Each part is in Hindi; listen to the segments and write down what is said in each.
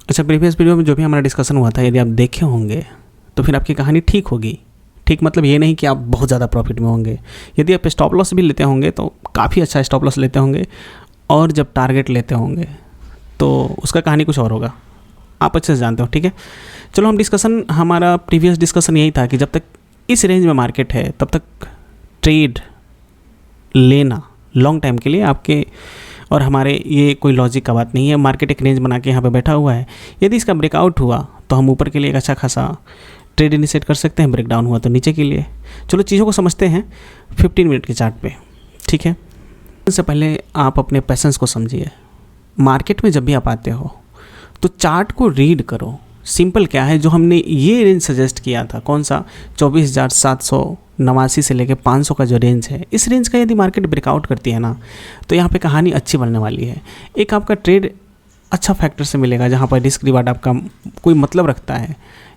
अच्छा, प्रीवियस वीडियो में जो भी हमारा डिस्कशन हुआ था, यदि आप देखे होंगे तो फिर आपकी कहानी ठीक होगी। ठीक मतलब ये नहीं कि आप बहुत ज़्यादा प्रॉफिट में होंगे। यदि आप स्टॉप लॉस भी लेते होंगे तो काफ़ी अच्छा स्टॉप लॉस लेते होंगे, और जब टारगेट लेते होंगे तो उसका कहानी कुछ और होगा, आप अच्छे से जानते हो। ठीक है, चलो हमारा प्रीवियस डिस्कशन यही था कि जब तक इस रेंज में मार्केट है तब तक ट्रेड लेना लॉन्ग टाइम के लिए आपके और हमारे ये कोई लॉजिक का बात नहीं है। मार्केट एक रेंज बना के यहाँ पे बैठा हुआ है, यदि इसका ब्रेकआउट हुआ तो हम ऊपर के लिए एक अच्छा खासा ट्रेड इनिशिएट कर सकते हैं, ब्रेकडाउन हुआ तो नीचे के लिए। चलो चीज़ों को समझते हैं 15 मिनट के चार्ट पे। ठीक है, इससे पहले आप अपने पैसेंस को समझिए। मार्केट में जब भी आप आते हो तो चार्ट को रीड करो। सिंपल क्या है, जो हमने ये रेंज सजेस्ट किया था, कौन सा, 24,789 से लेकर 500 का जो रेंज है, इस रेंज का यदि मार्केट ब्रेकआउट करती है ना तो यहाँ पे कहानी अच्छी बनने वाली है। एक आपका ट्रेड अच्छा फैक्टर से मिलेगा जहाँ पर रिस्क रिवार्ड आपका कोई मतलब रखता है।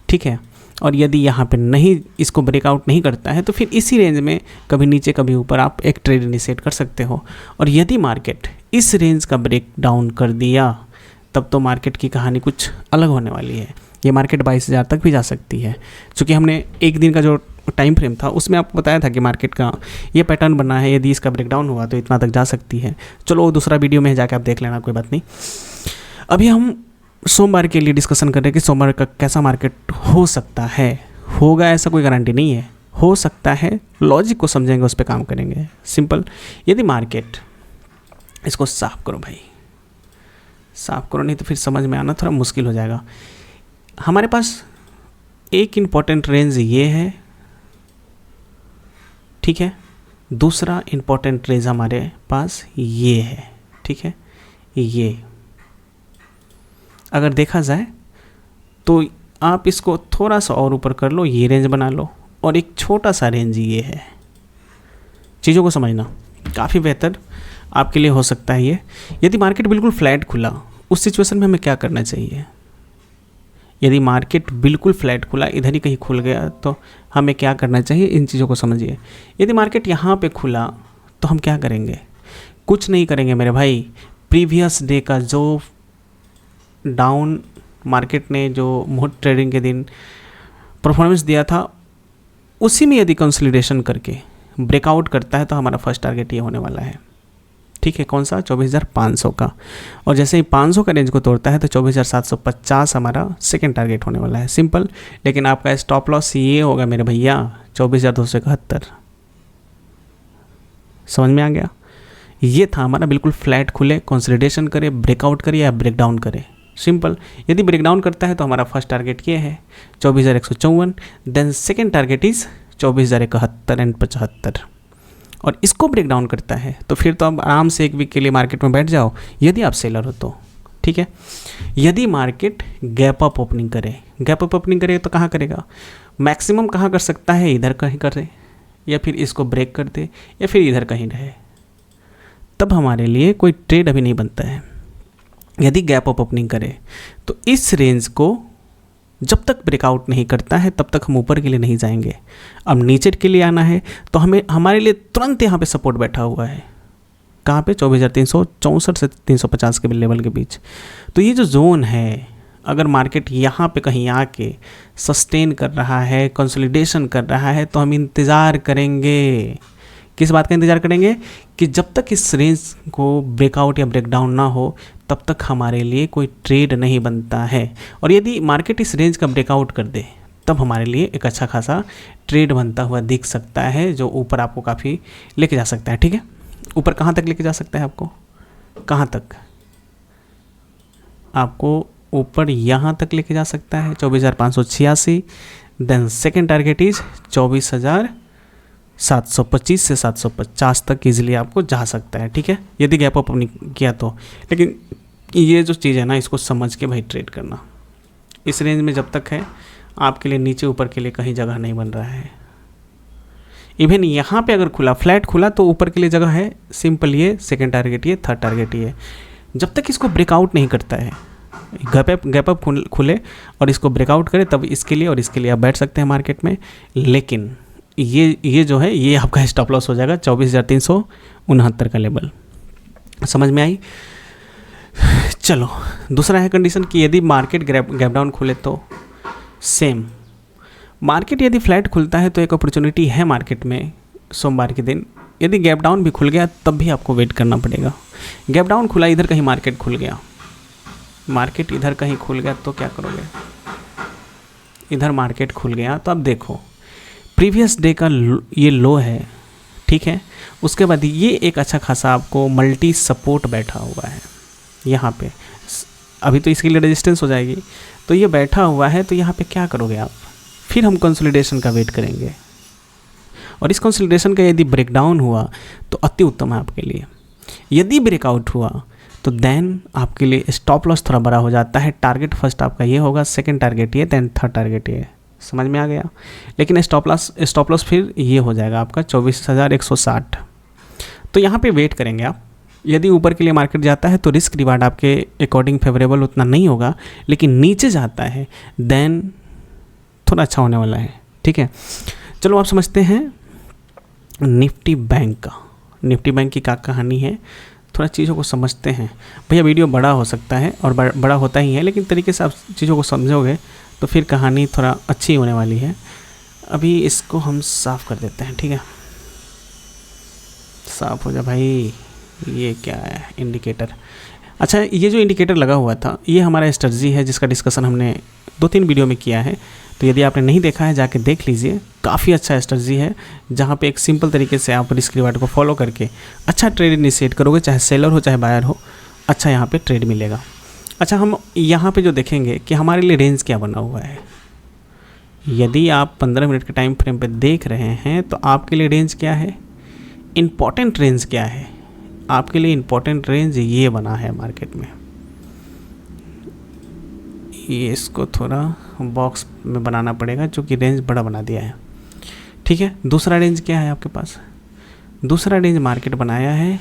ठीक है, और यदि यहाँ पे नहीं, इसको ब्रेकआउट नहीं करता है तो फिर इसी रेंज में कभी नीचे कभी ऊपर आप एक ट्रेड इनिशिएट कर सकते हो। और यदि मार्केट इस रेंज का ब्रेक डाउन कर दिया तब तो मार्केट की कहानी कुछ अलग होने वाली है। ये मार्केट 22,000 तक भी जा सकती है, क्योंकि हमने एक दिन का जो टाइम फ्रेम था उसमें आपको बताया था कि मार्केट का ये पैटर्न बना है, यदि इसका ब्रेकडाउन हुआ तो इतना तक जा सकती है। चलो दूसरा वीडियो में जाके आप देख लेना, कोई बात नहीं। अभी हम सोमवार के लिए डिस्कशन कर रहे हैं कि सोमवार का कैसा मार्केट हो सकता है। होगा ऐसा कोई गारंटी नहीं है, हो सकता है। लॉजिक को समझेंगे, उस पर काम करेंगे। सिंपल, यदि मार्केट, इसको साफ करो भाई, साफ करो, नहीं तो फिर समझ में आना थोड़ा मुश्किल हो जाएगा। हमारे पास एक इम्पॉर्टेंट रेंज ये है, ठीक है। दूसरा इम्पॉर्टेंट रेंज हमारे पास ये है, ठीक है। ये अगर देखा जाए तो आप इसको थोड़ा सा और ऊपर कर लो, ये रेंज बना लो, और एक छोटा सा रेंज ये है। चीज़ों को समझना काफ़ी बेहतर आपके लिए हो सकता है ये। यदि मार्केट बिल्कुल फ्लैट खुला, उस सिचुएशन में हमें क्या करना चाहिए? यदि मार्केट बिल्कुल फ्लैट खुला, इधर ही कहीं खुल गया, तो हमें क्या करना चाहिए? इन चीज़ों को समझिए। यदि मार्केट यहाँ पे खुला तो हम क्या करेंगे? कुछ नहीं करेंगे मेरे भाई। प्रीवियस डे का जो डाउन मार्केट ने जो मोड ट्रेडिंग के दिन परफॉर्मेंस दिया था, उसी में यदि कंसोलिडेशन करके ब्रेकआउट करता है तो हमारा फर्स्ट टारगेट ये होने वाला है, ठीक है। कौन सा? 24,500 का। और जैसे ही 500 का रेंज को तोड़ता है तो 24,750 हमारा सेकेंड टारगेट होने वाला है। सिंपल। लेकिन आपका स्टॉप लॉस ये होगा मेरे भैया 24,271। समझ में आ गया? ये था हमारा बिल्कुल फ्लैट खुले, कंसोलिडेशन करे, ब्रेकआउट करे या ब्रेकडाउन करे। सिंपल। यदि ब्रेकडाउन करता है तो हमारा फर्स्ट टारगेट ये है 24,154। Then second target is 24,071 and 75। और इसको ब्रेक डाउन करता है तो फिर तो आप आराम से एक वीक के लिए मार्केट में बैठ जाओ, यदि आप सेलर हो तो, ठीक है। यदि मार्केट गैप अप ओपनिंग करे, गैप अप ओपनिंग करे तो कहाँ करेगा? मैक्सिमम कहाँ कर सकता है? इधर कहीं करे, या फिर इसको ब्रेक कर दे, या फिर इधर कहीं रहे। तब हमारे लिए कोई ट्रेड अभी नहीं बनता है। यदि गैप अप ओपनिंग करे तो इस रेंज को जब तक ब्रेकआउट नहीं करता है तब तक हम ऊपर के लिए नहीं जाएंगे। अब नीचे के लिए आना है तो हमें, हमारे लिए तुरंत यहाँ पे सपोर्ट बैठा हुआ है। कहाँ पे? 24,364 से 350 के लेवल के बीच। तो ये जो जोन है, अगर मार्केट यहाँ पे कहीं आके सस्टेन कर रहा है, कंसोलिडेशन कर रहा है, तो हम इंतज़ार करेंगे। किस बात का इंतज़ार करेंगे? कि जब तक इस रेंज को ब्रेकआउट या ब्रेकडाउन ना हो तब तक हमारे लिए कोई ट्रेड नहीं बनता है। और यदि मार्केट इस रेंज का ब्रेकआउट कर दे तब हमारे लिए एक अच्छा खासा ट्रेड बनता हुआ दिख सकता है, जो ऊपर आपको काफ़ी लेके जा सकता है, ठीक है। ऊपर कहाँ तक लेके जा सकता है आपको? कहाँ तक? आपको ऊपर यहाँ तक लेके जा सकता है 24,586। देन सेकेंड टारगेट इज 24,725 से 750 तक ईजिली आपको जा सकता है, ठीक है, यदि गैप अप नहीं किया तो। लेकिन ये जो चीज़ है ना, इसको समझ के भाई ट्रेड करना। इस रेंज में जब तक है, आपके लिए नीचे ऊपर के लिए कहीं जगह नहीं बन रहा है। इवन यहाँ पे अगर खुला, फ्लैट खुला, तो ऊपर के लिए जगह है। सिंपल। ये सेकेंड टारगेट, ये थर्ड टारगेट, ये जब तक इसको ब्रेकआउट नहीं करता है, गैप अप खुले और इसको ब्रेकआउट करे, तब इसके लिए और इसके लिए आप बैठ सकते हैं मार्केट में। लेकिन ये जो है, ये आपका स्टॉप लॉस हो जाएगा 24,369 का लेवल। समझ में आई? चलो दूसरा है कंडीशन कि यदि मार्केट गैप डाउन खुले तो सेम, मार्केट यदि फ्लैट खुलता है तो एक अपॉर्चुनिटी है मार्केट में सोमवार के दिन। यदि गैप डाउन भी खुल गया तब भी आपको वेट करना पड़ेगा। गैप डाउन खुला, इधर कहीं मार्केट खुल गया, मार्केट इधर कहीं खुल गया तो क्या करोगे, इधर मार्केट खुल गया तो अब देखो प्रीवियस डे का ये लो है, ठीक है। उसके बाद ये एक अच्छा खासा आपको मल्टी सपोर्ट बैठा हुआ है यहाँ पे, अभी तो इसके लिए रेजिस्टेंस हो जाएगी, तो ये बैठा हुआ है। तो यहाँ पे क्या करोगे आप, फिर हम कंसोलिडेशन का वेट करेंगे, और इस कंसोलिडेशन का यदि ब्रेकडाउन हुआ तो अति उत्तम है आपके लिए। यदि ब्रेकआउट हुआ तो देन आपके लिए स्टॉप लॉस थोड़ा बड़ा हो जाता है। टारगेट फर्स्ट आपका ये होगा, सेकंड टारगेट ये, देन थर्ड टारगेट ये, समझ में आ गया। लेकिन स्टॉप लॉस फिर ये हो जाएगा आपका 24,160। तो यहाँ पे वेट करेंगे आप। यदि ऊपर के लिए मार्केट जाता है तो रिस्क रिवार्ड आपके अकॉर्डिंग फेवरेबल उतना नहीं होगा, लेकिन नीचे जाता है देन थोड़ा अच्छा होने वाला है, ठीक है। चलो आप समझते हैं निफ्टी बैंक का, निफ्टी बैंक की क्या कहानी है, थोड़ा चीज़ों को समझते हैं। भैया वीडियो बड़ा हो सकता है और बड़ा होता ही है, लेकिन तरीके से आप चीज़ों को समझोगे तो फिर कहानी थोड़ा अच्छी होने वाली है। अभी इसको हम साफ़ कर देते हैं, ठीक है, साफ़ हो जा भाई। ये क्या है, इंडिकेटर। अच्छा, ये जो इंडिकेटर लगा हुआ था ये हमारा स्ट्रेटजी है जिसका डिस्कशन हमने 2-3 वीडियो में किया है। तो यदि आपने नहीं देखा है जाके देख लीजिए, काफ़ी अच्छा स्ट्रेटजी है जहाँ पे एक सिंपल तरीके से आप रिस्क रिवार्ड को फॉलो करके अच्छा ट्रेड इनिशिएट करोगे, चाहे सेलर हो चाहे बायर हो, अच्छा यहाँ पे ट्रेड मिलेगा। अच्छा, हम यहाँ पे जो देखेंगे कि हमारे लिए रेंज क्या बना हुआ है। यदि आप 15 मिनट के टाइम फ्रेम पे देख रहे हैं तो आपके लिए रेंज क्या है, इम्पॉर्टेंट रेंज क्या है आपके लिए। इम्पॉर्टेंट रेंज ये बना है मार्केट में, ये इसको थोड़ा बॉक्स में बनाना पड़ेगा क्योंकि रेंज बड़ा बना दिया है, ठीक है। दूसरा रेंज क्या है आपके पास, दूसरा रेंज मार्केट बनाया है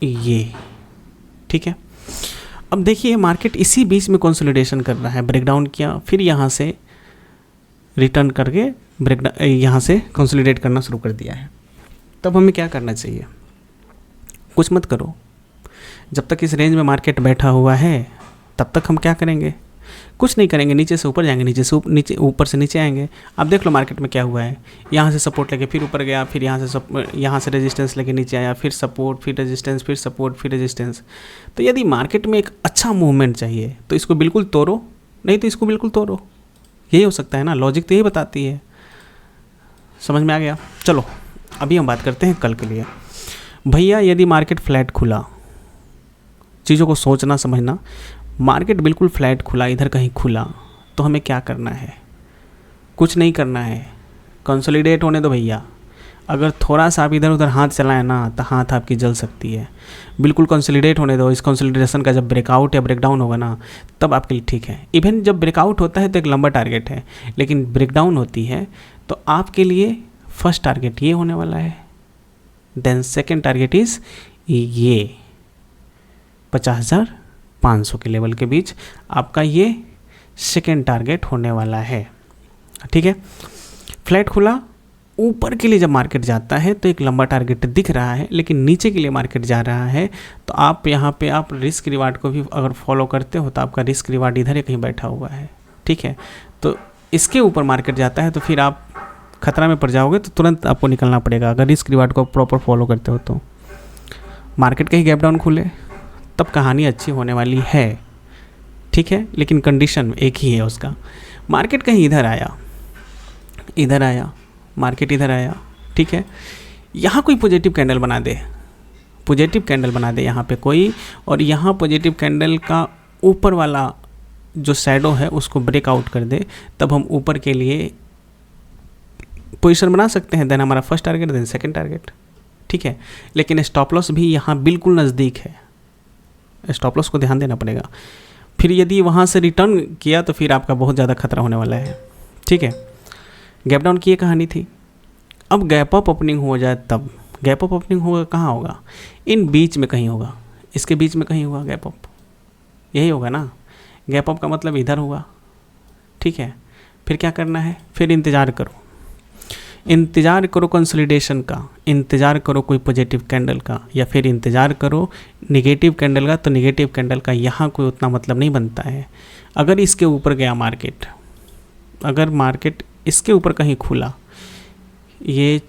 ये, ठीक है। अब देखिए मार्केट इसी बीच में कंसोलिडेशन कर रहा है, ब्रेकडाउन किया, फिर यहाँ से रिटर्न करके ब्रेकडाउन यहाँ से कंसोलिडेट करना शुरू कर दिया है। तब हमें क्या करना चाहिए, कुछ मत करो। जब तक इस रेंज में मार्केट बैठा हुआ है तब तक हम क्या करेंगे, कुछ नहीं करेंगे, नीचे से ऊपर जाएंगे, ऊपर से नीचे आएंगे। अब देख लो मार्केट में क्या हुआ है, यहाँ से सपोर्ट लेके फिर ऊपर गया, फिर यहाँ से रेजिस्टेंस लेके नीचे आया, फिर सपोर्ट, फिर रेजिस्टेंस, फिर सपोर्ट, फिर रेजिस्टेंस। तो यदि मार्केट में एक अच्छा मूवमेंट चाहिए तो इसको बिल्कुल तोड़ो, नहीं तो इसको बिल्कुल तोड़ो, यही हो सकता है ना, लॉजिक तो यही बताती है। समझ में आ गया। चलो अभी हम बात करते हैं कल के लिए। भैया यदि मार्केट फ्लैट खुला, चीज़ों को सोचना समझना, मार्केट बिल्कुल फ्लैट खुला, इधर कहीं खुला, तो हमें क्या करना है, कुछ नहीं करना है, कंसोलिडेट होने दो भैया। अगर थोड़ा सा आप इधर उधर हाथ चलाएं ना तो हाथ आपकी जल सकती है। बिल्कुल कंसोलिडेट होने दो। इस कंसोलिडेशन का जब ब्रेकआउट या ब्रेकडाउन होगा ना तब आपके लिए ठीक है। इवन जब ब्रेकआउट होता है तो एक लंबा टारगेट है, लेकिन ब्रेकडाउन होती है तो आपके लिए फर्स्ट टारगेट ये होने वाला है, देन सेकेंड टारगेट इज़ ये 50,500 के लेवल के बीच आपका ये सेकेंड टारगेट होने वाला है, ठीक है। फ्लैट खुला, ऊपर के लिए जब मार्केट जाता है तो एक लंबा टारगेट दिख रहा है, लेकिन नीचे के लिए मार्केट जा रहा है तो आप यहाँ पे आप रिस्क रिवार्ड को भी अगर फॉलो करते हो तो आपका रिस्क रिवार्ड इधर ही कहीं बैठा हुआ है, ठीक है। तो इसके ऊपर मार्केट जाता है तो फिर आप खतरा में पड़ जाओगे, तो तुरंत आपको निकलना पड़ेगा। अगर रिस्क रिवार्ड को प्रॉपर फॉलो करते हो तो मार्केट कहीं गैप डाउन खुले तब कहानी अच्छी होने वाली है, ठीक है। लेकिन कंडीशन एक ही है उसका, मार्केट कहीं इधर आया, इधर आया, मार्केट इधर आया, ठीक है, यहाँ कोई पॉजिटिव कैंडल बना दे, पॉजिटिव कैंडल बना दे यहाँ पे कोई, और यहाँ पॉजिटिव कैंडल का ऊपर वाला जो शैडो है उसको ब्रेकआउट कर दे, तब हम ऊपर के लिए पोजीशन बना सकते हैं। देन हमारा first target, then second target, ठीक है। लेकिन स्टॉप लॉस भी यहाँ बिल्कुल नज़दीक है, स्टॉप लॉस को ध्यान देना पड़ेगा। फिर यदि वहाँ से रिटर्न किया तो फिर आपका बहुत ज़्यादा खतरा होने वाला है, ठीक है। गैप डाउन की ये कहानी थी। अब गैप अप ओपनिंग हो जाए तब, गैप अप ओपनिंग होगा कहाँ होगा, इन बीच में कहीं होगा, इसके बीच में कहीं होगा गैप अप, यही होगा ना। गैप अप का मतलब इधर हुआ, ठीक है। फिर क्या करना है, फिर इंतज़ार करो। इंतज़ार करो कंसोलिडेशन का, इंतज़ार करो कोई पॉजिटिव कैंडल का, या फिर इंतज़ार करो नेगेटिव कैंडल का, तो नेगेटिव कैंडल का यहाँ कोई उतना मतलब नहीं बनता है। अगर इसके ऊपर गया मार्केट, अगर मार्केट इसके ऊपर कहीं खुला, ये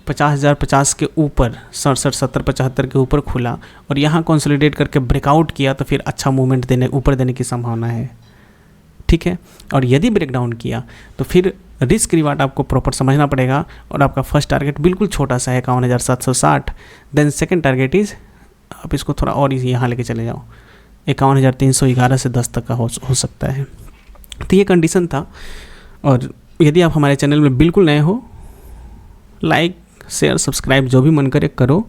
50,050 के ऊपर 67, 70, 75 के ऊपर खुला और यहाँ कंसोलिडेट करके ब्रेकआउट किया, तो फिर अच्छा मूवमेंट ऊपर देने की संभावना है, ठीक है। और यदि ब्रेकडाउन किया तो फिर रिस्क रिवार्ड आपको प्रॉपर समझना पड़ेगा, और आपका फर्स्ट टारगेट बिल्कुल छोटा सा है 51,760। देन सेकंड टारगेट इज़, आप इसको थोड़ा और इजी यहाँ लेके चले जाओ, 51,311 से 10 तक का हो सकता है। तो ये कंडीशन था। और यदि आप हमारे चैनल में बिल्कुल नए हो, लाइक शेयर सब्सक्राइब जो भी मन करे करो,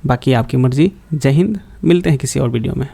बाकी आपकी मर्ज़ी। जय हिंद, मिलते हैं किसी और वीडियो में।